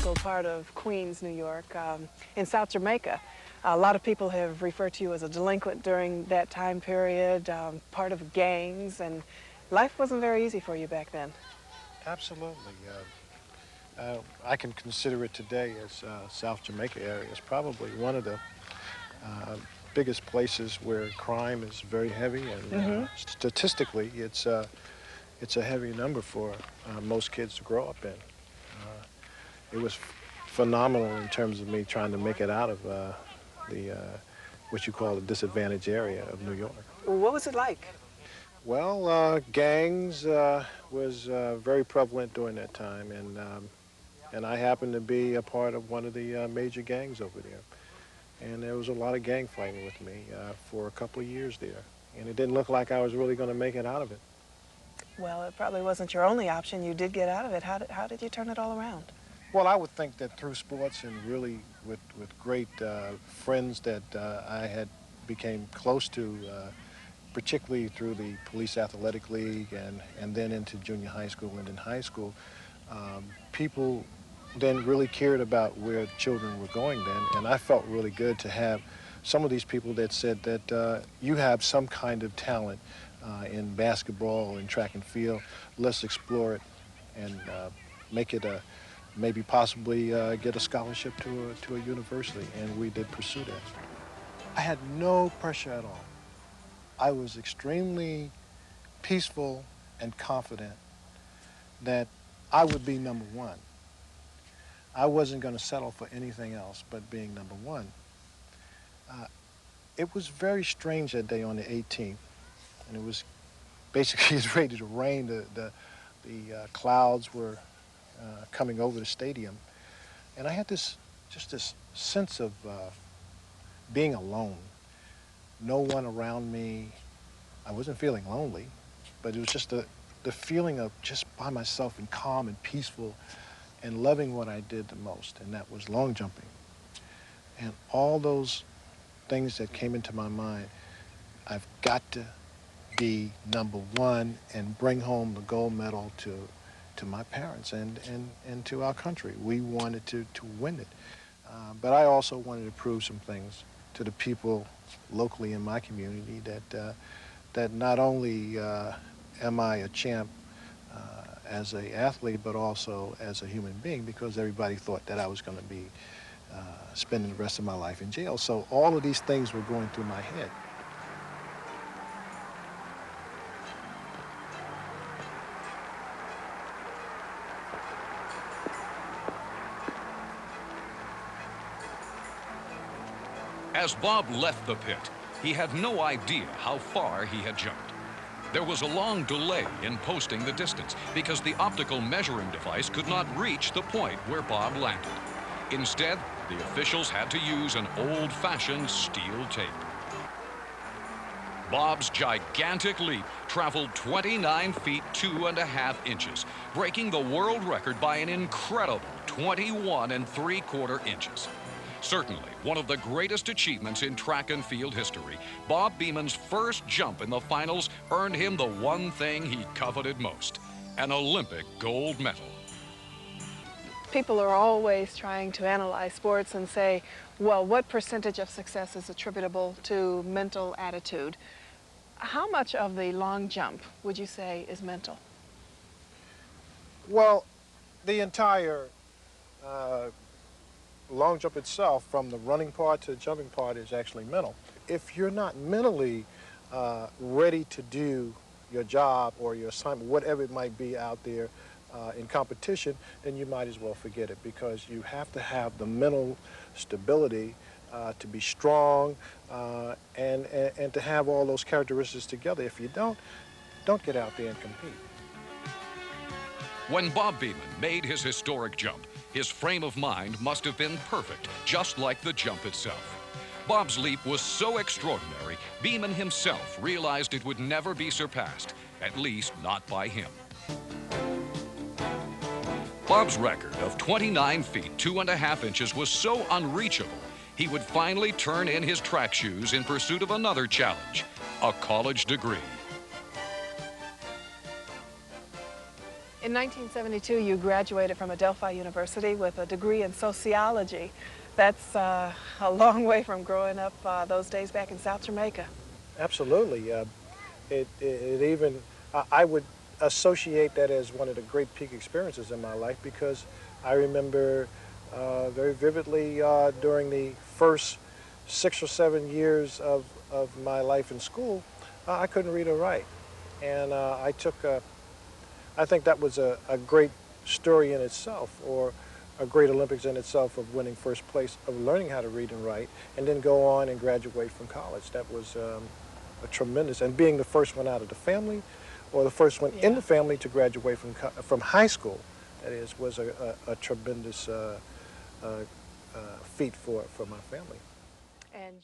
historical part of Queens, New York, in South Jamaica. A lot of people have referred to you as a delinquent during that time period, part of gangs, and life wasn't very easy for you back then. Absolutely. I can consider it today as South Jamaica area is probably one of the biggest places where crime is very heavy, and statistically, it's a heavy number for most kids to grow up in. It was phenomenal in terms of me trying to make it out of what you call the disadvantaged area of New York. What was it like? Well, gangs was very prevalent during that time, and I happened to be a part of one of the major gangs over there. And there was a lot of gang fighting with me for a couple of years there. And it didn't look like I was really going to make it out of it. Well, it probably wasn't your only option. You did get out of it. How did you turn it all around? Well, I would think that through sports and really with great friends that I had became close to, particularly through the Police Athletic League and then into junior high school and in high school, people then really cared about where children were going then, and I felt really good to have some of these people that said that you have some kind of talent in basketball and track and field. Let's explore it and make it maybe possibly get a scholarship to a university, and we did pursue that. I had no pressure at all. I was extremely peaceful and confident that I would be number one. I wasn't going to settle for anything else but being number one. It was very strange that day on the 18th, and it was basically it's ready to rain. The clouds were coming over the stadium, and I had this sense of being alone. No one around me. I wasn't feeling lonely, but it was just the feeling of just by myself and calm and peaceful and loving what I did the most, and that was long jumping. And all those things that came into my mind, I've got to be number one and bring home the gold medal to my parents and to our country. We wanted to win it. But I also wanted to prove some things to the people locally in my community that not only am I a champ as an athlete, but also as a human being, because everybody thought that I was going to be spending the rest of my life in jail. So all of these things were going through my head. As Bob left the pit, he had no idea how far he had jumped. There was a long delay in posting the distance because the optical measuring device could not reach the point where Bob landed. Instead, the officials had to use an old-fashioned steel tape. Bob's gigantic leap traveled 29 feet 2.5 inches, breaking the world record by an incredible 21 3/4 inches. Certainly one of the greatest achievements in track and field history, Bob Beamon's first jump in the finals earned him the one thing he coveted most, an Olympic gold medal. People are always trying to analyze sports and say, well, what percentage of success is attributable to mental attitude? How much of the long jump would you say is mental? Well, the entire long jump itself, from the running part to the jumping part, is actually mental. If you're not mentally ready to do your job or your assignment, whatever it might be out there in competition, then you might as well forget it, because you have to have the mental stability to be strong and to have all those characteristics together. If you don't get out there and compete. When Bob Beamon made his historic jump, his frame of mind must have been perfect, just like the jump itself. Bob's leap was so extraordinary, Beamon himself realized it would never be surpassed, at least not by him. Bob's record of 29 feet 2.5 inches was so unreachable, he would finally turn in his track shoes in pursuit of another challenge, a college degree. In 1972, you graduated from Adelphi University with a degree in sociology. That's a long way from growing up those days back in South Jamaica. Absolutely. It even, I would associate that as one of the great peak experiences in my life because I remember very vividly during the first 6 or 7 years of my life in school, I couldn't read or write. And I think that was a great story in itself, or a great Olympics in itself of winning first place, of learning how to read and write, and then go on and graduate from college. That was a tremendous, and being the first one out of the family, or the first one in the family to graduate from high school, that is, was a tremendous feat for my family. And